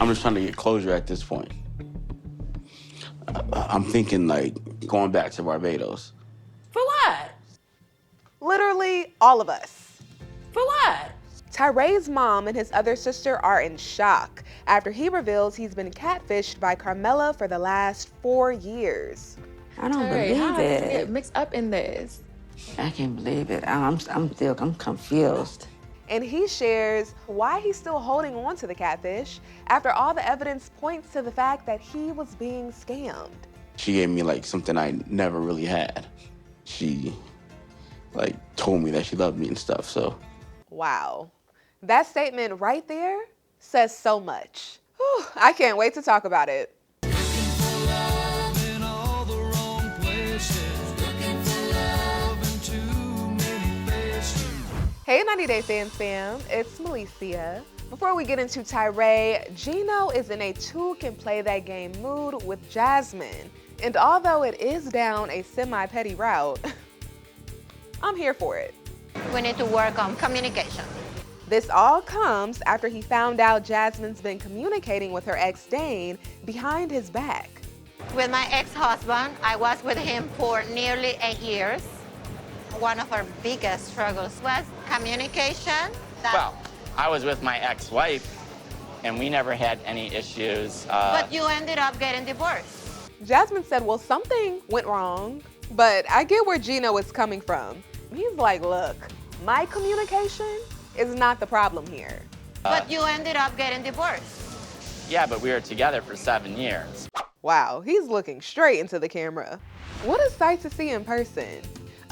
I'm just trying to get closure at this point. I'm thinking, like, going back to Barbados. For what? Literally, all of us. For what? Tyray's mom and his other sister are in shock after he reveals he's been catfished by Carmella for the last 4 years. I don't Tyray, believe how did you get it. mixed up in this? I can't believe it. I'm confused. And he shares why he's still holding on to the catfish after all the evidence points to the fact that he was being scammed. She gave me, like, something I never really had. She, like, told me that she loved me and stuff, so. Wow. That statement right there says so much. Whew, I can't wait to talk about it. Hey 90 Day Fans fam, it's Melicia. Before we get into Tyray, Gino is in a two-can-play-that-game mood with Jasmine. And although it is down a semi-petty route, I'm here for it. We need to work on communication. This all comes after he found out Jasmine's been communicating with her ex Dane behind his back. With my ex-husband, I was with him for nearly 8 years. One of our biggest struggles was communication. Well, I was with my ex-wife, and we never had any issues. But you ended up getting divorced. Jasmine said, well, something went wrong, but I get where Gino is coming from. He's like, look, my communication is not the problem here. But you ended up getting divorced. Yeah, but we were together for 7 years. Wow, he's looking straight into the camera. What a sight to see in person.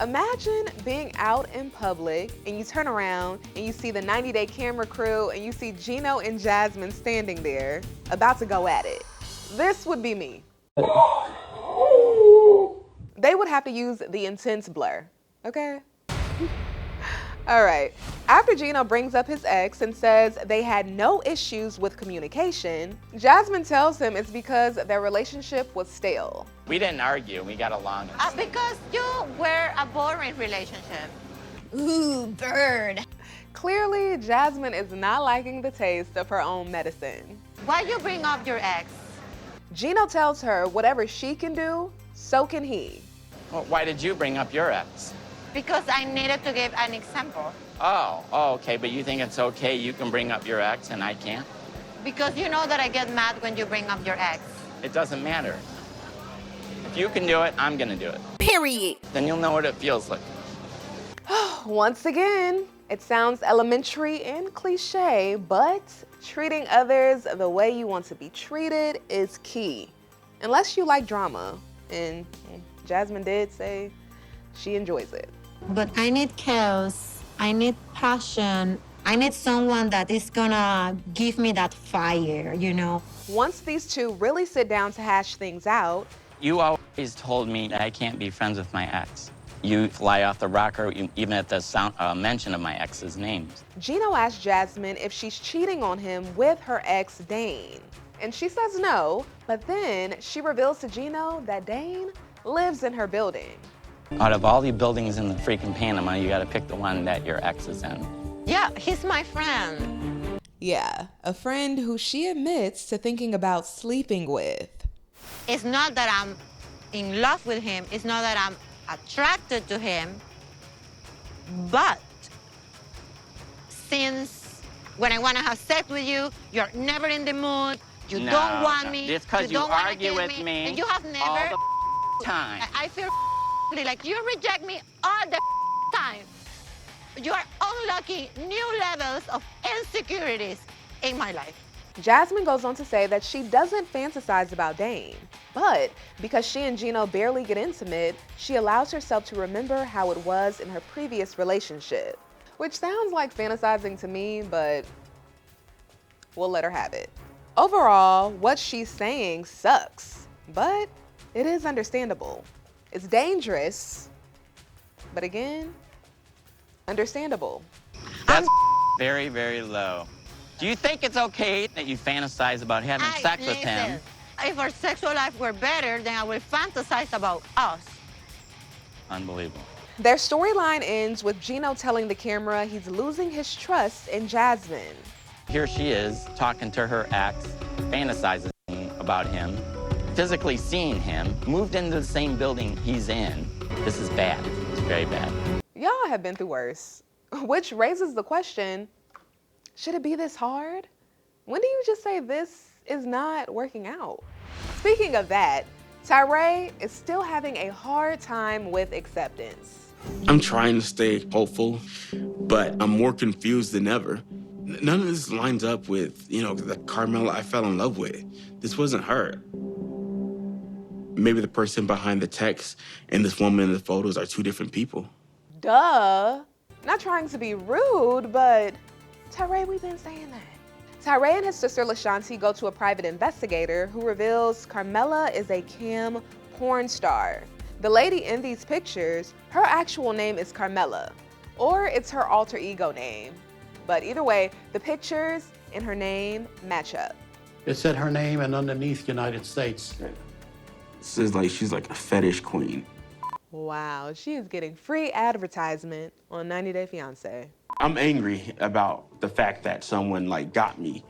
Imagine being out in public and you turn around and you see the 90 Day camera crew and you see Gino and Jasmine standing there about to go at it. This would be me. They would have to use the intense blur, okay? All right, after Gino brings up his ex and says they had no issues with communication, Jasmine tells him it's because their relationship was stale. We didn't argue. We got along. Because you were a boring relationship. Ooh, bird. Clearly, Jasmine is not liking the taste of her own medicine. Why you bring up your ex? Gino tells her whatever she can do, so can he. Well, why did you bring up your ex? Because I needed to give an example. Oh, okay, but you think it's okay you can bring up your ex and I can't? Because you know that I get mad when you bring up your ex. It doesn't matter. If you can do it, I'm gonna do it. Period. Then you'll know what it feels like. Once again, it sounds elementary and cliche, but treating others the way you want to be treated is key. Unless you like drama, and Jasmine did say she enjoys it. But I need chaos, I need passion, I need someone that is gonna give me that fire, you know? Once these two really sit down to hash things out, You always told me that I can't be friends with my ex. You fly off the rocker even at the mention of my ex's names. Gino asks Jasmine if she's cheating on him with her ex Dane. And she says no, but then she reveals to Gino that Dane lives in her building. Out of all the buildings in the freaking Panama, you gotta pick the one that your ex is in. Yeah, he's my friend. Yeah, a friend who she admits to thinking about sleeping with. It's not that I'm in love with him. It's not that I'm attracted to him. But since when I want to have sex with you, you're never in the mood. You don't want me. It's because you don't wanna argue kiss with me and you have never. all the time. I feel like you reject me all the time. You are unlocking new levels of insecurities in my life. Jasmine goes on to say that she doesn't fantasize about Dane, but because she and Gino barely get intimate, she allows herself to remember how it was in her previous relationship, which sounds like fantasizing to me, but we'll let her have it. Overall, what she's saying sucks, but it is understandable. It's dangerous, but again, understandable. That's very, very low. Do you think it's okay that you fantasize about having sex with him? If our sexual life were better, then I will fantasize about us. Unbelievable. Their storyline ends with Gino telling the camera he's losing his trust in Jasmine. Here she is talking to her ex, fantasizing about him, physically seeing him, moved into the same building he's in. This is bad. It's very bad. Y'all have been through worse, which raises the question, should it be this hard? When do you just say this is not working out? Speaking of that, Tyray is still having a hard time with acceptance. I'm trying to stay hopeful, but I'm more confused than ever. None of this lines up with, the Carmella I fell in love with. This wasn't her. Maybe the person behind the text and this woman in the photos are two different people. Duh. Not trying to be rude, but Tyray, we've been saying that. Tyray and his sister LaShanti go to a private investigator who reveals Carmella is a cam porn star. The lady in these pictures, her actual name is Carmella, or it's her alter ego name. But either way, the pictures and her name match up. It said her name and underneath United States. This is like she's like a fetish queen. Wow, she is getting free advertisement on 90 Day Fiancé. I'm angry about the fact that someone got me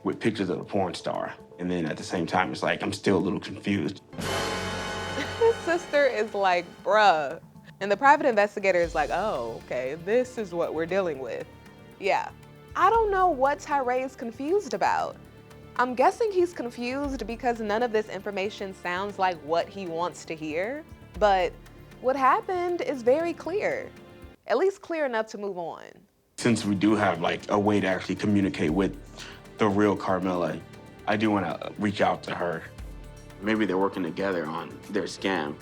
with pictures of a porn star. And then at the same time, it's like I'm still a little confused. His sister is like, bruh. And the private investigator is like, oh, okay, this is what we're dealing with. Yeah, I don't know what Tyray is confused about. I'm guessing he's confused because none of this information sounds like what he wants to hear. But what happened is very clear, at least clear enough to move on. Since we do have a way to actually communicate with the real Carmella, I do want to reach out to her. Maybe they're working together on their scam.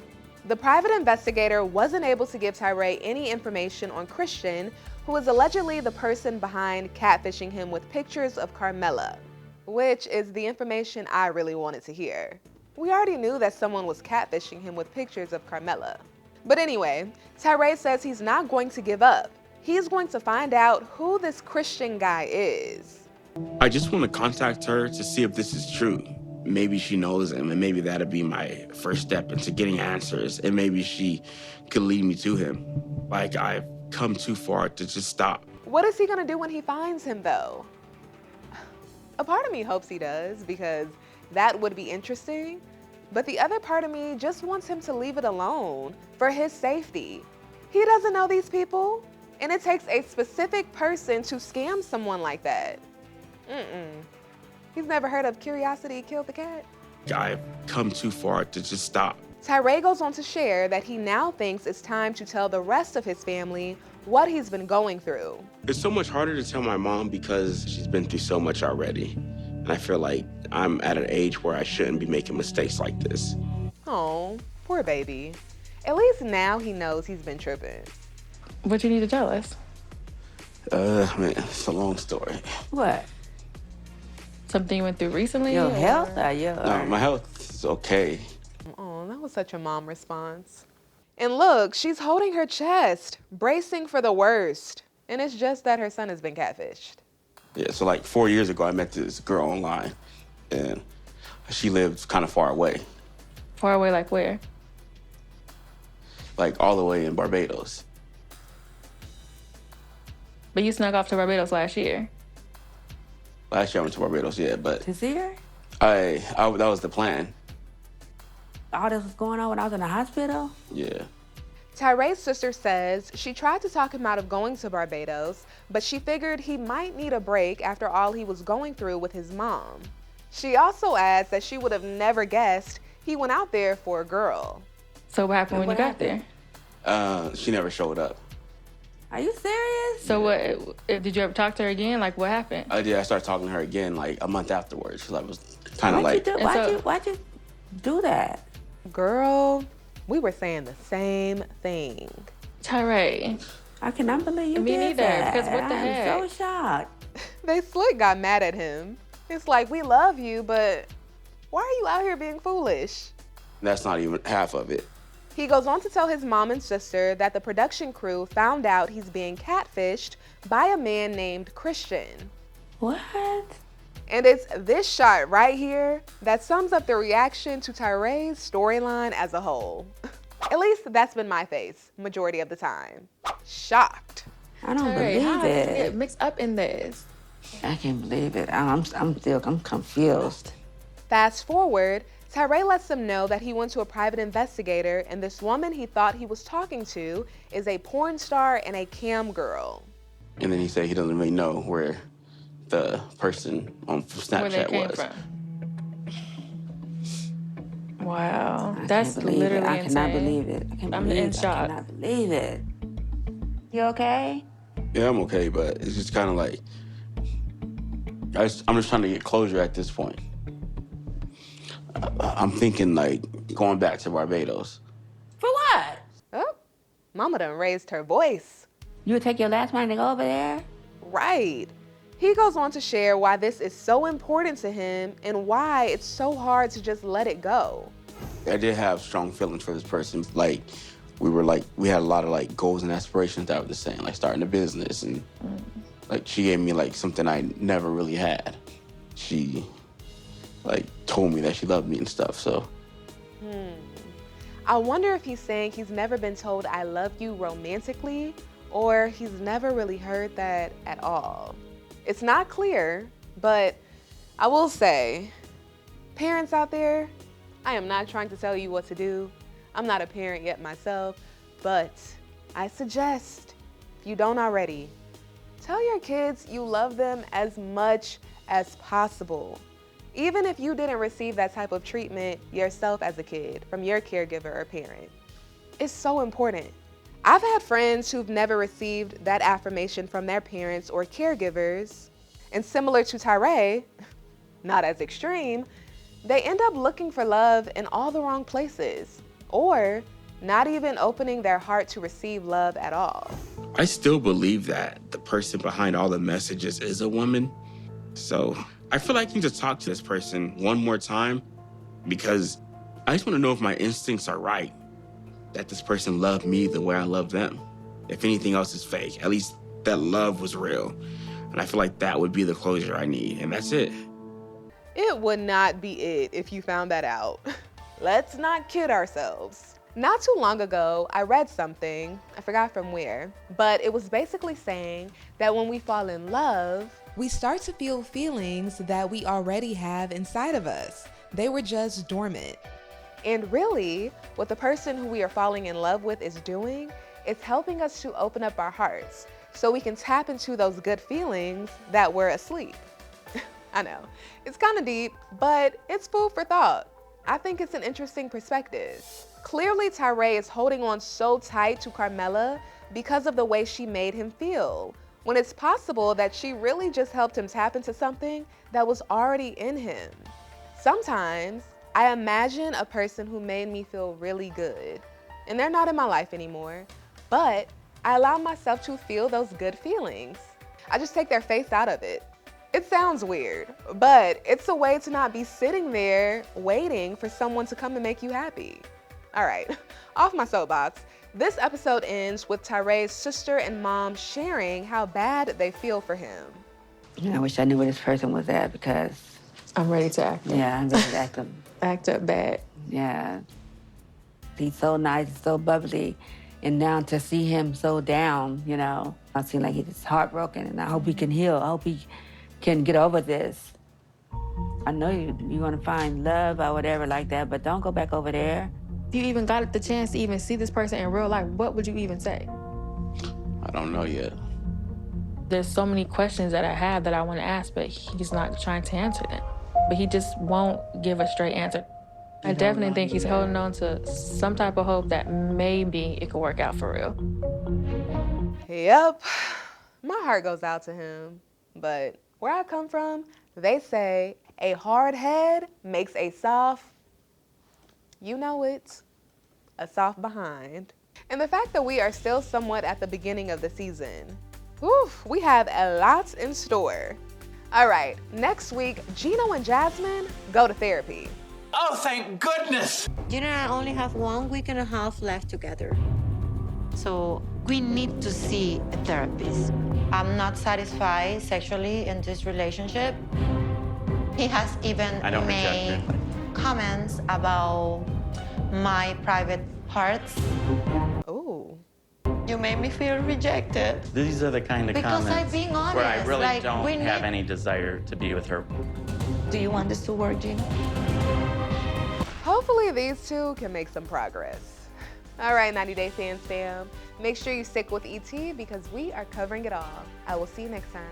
The private investigator wasn't able to give Tyray any information on Christian, who is allegedly the person behind catfishing him with pictures of Carmella, which is the information I really wanted to hear. We already knew that someone was catfishing him with pictures of Carmella. But anyway, Tyray says he's not going to give up. He's going to find out who this Christian guy is. I just want to contact her to see if this is true. Maybe she knows him, and maybe that'd be my first step into getting answers, and maybe she could lead me to him. I've come too far to just stop. What is he gonna do when he finds him, though? A part of me hopes he does, because that would be interesting. But the other part of me just wants him to leave it alone for his safety. He doesn't know these people, and it takes a specific person to scam someone like that. He's never heard of Curiosity Killed the Cat? I've come too far to just stop. Tyray goes on to share that he now thinks it's time to tell the rest of his family what he's been going through. It's so much harder to tell my mom because she's been through so much already. And I feel like I'm at an age where I shouldn't be making mistakes like this. Oh, poor baby. At least now he knows he's been tripping. What you need to tell us? Man, it's a long story. What? Something you went through recently? Your or- health or your... No, my health is okay. Oh, that was such a mom response. And look, she's holding her chest, bracing for the worst. And it's just that her son has been catfished. Yeah, so 4 years ago, I met this girl online, and she lived kind of far away. Far away, like where? All the way in Barbados. But you snuck off to Barbados last year. Last year I went to Barbados, yeah, but To see her? that was the plan. All this was going on when I was in the hospital? Yeah. Tyray's sister says she tried to talk him out of going to Barbados, but she figured he might need a break after all he was going through with his mom. She also adds that she would have never guessed he went out there for a girl. So what happened when you got there? She never showed up. Are you serious? So what, did you ever talk to her again? Like what happened? I started talking to her again a month afterwards. I was kind of Why'd you do, And why'd you do that? Girl, we were saying the same thing. Tyray. I cannot believe you Me did neither, that. because what the heck? I'm so shocked. They slick got mad at him. It's like, we love you, but why are you out here being foolish? That's not even half of it. He goes on to tell his mom and sister that the production crew found out he's being catfished by a man named Christian. What? And it's this shot right here that sums up the reaction to Tyray's storyline as a whole. At least that's been my face majority of the time. Shocked. I don't Tyray, how believe did you it. get mixed up in this? I can't believe it. I'm confused. Fast forward, Tyray lets them know that he went to a private investigator, and this woman he thought he was talking to is a porn star and a cam girl. And then he said he doesn't really know where the person on Snapchat Where they came was. from. Wow, I that's can't believe literally it. I insane. cannot believe it. I can't I'm believe in it. shock. I cannot believe it. You okay? Yeah, I'm okay, but it's just kind of like, I'm just trying to get closure at this point. I'm thinking like going back to Barbados. For what? Oh, Mama done raised her voice. You would take your last money to go over there? Right. He goes on to share why this is so important to him and why it's so hard to just let it go. I did have strong feelings for this person. Like, we had a lot of like goals and aspirations that were the same, like starting a business, and like she gave me like something I never really had. She like told me that she loved me and stuff, so. I wonder if he's saying he's never been told I love you romantically, or he's never really heard that at all. It's not clear, but I will say, parents out there, I am not trying to tell you what to do. I'm not a parent yet myself, but I suggest, if you don't already, tell your kids you love them as much as possible. Even if you didn't receive that type of treatment yourself as a kid from your caregiver or parent. It's so important. I've had friends who've never received that affirmation from their parents or caregivers, and similar to Tyray, not as extreme, they end up looking for love in all the wrong places, or not even opening their heart to receive love at all. I still believe that the person behind all the messages is a woman. So I feel like I need to talk to this person one more time, because I just want to know if my instincts are right, that this person loved me the way I love them. If anything else is fake, at least that love was real. And I feel like that would be the closure I need, and that's it. It would not be it if you found that out. Let's not kid ourselves. Not too long ago, I read something, I forgot from where, but it was basically saying that when we fall in love, we start to feel feelings that we already have inside of us. They were just dormant. And really, what the person who we are falling in love with is doing is helping us to open up our hearts so we can tap into those good feelings that were asleep. I know, it's kind of deep, but it's food for thought. I think it's an interesting perspective. Clearly, Tyray is holding on so tight to Carmella because of the way she made him feel, when it's possible that she really just helped him tap into something that was already in him. Sometimes, I imagine a person who made me feel really good, and they're not in my life anymore, but I allow myself to feel those good feelings. I just take their face out of it. It sounds weird, but it's a way to not be sitting there waiting for someone to come and make you happy. All right, off my soapbox. This episode ends with Tyray's sister and mom sharing how bad they feel for him. I wish I knew where this person was at, because I'm ready to act up. yeah, I'm ready to act up. Act up bad. Yeah. He's so nice, so bubbly, and now to see him so down, you know, I seem like he's heartbroken, and I hope he can heal. I hope he can get over this. I know you're gonna find love or whatever like that, but don't go back over there. If you even got the chance to even see this person in real life, what would you even say? I don't know yet. There's so many questions that I have that I want to ask, but he's not trying to answer them. But he just won't give a straight answer. I definitely think he's holding on to some type of hope that maybe it could work out for real. Yep, my heart goes out to him, but where I come from, they say a hard head makes a soft, you know it, a soft behind. And the fact that we are still somewhat at the beginning of the season, whew, we have a lot in store. All right, next week, Gino and Jasmine go to therapy. Oh, thank goodness! Gino and I only have 1.5 weeks left together. So we need to see a therapist. I'm not satisfied sexually in this relationship. He has even I don't reject made it. comments about my private parts. Ooh, You made me feel rejected. These are the kind of Because comments I'm being honest. where I really like, don't we have need- any desire to be with her. Do you want this to work, Gino? Hopefully these two can make some progress. All right, 90 Day Fans fam, make sure you stick with ET because we are covering it all. I will see you next time.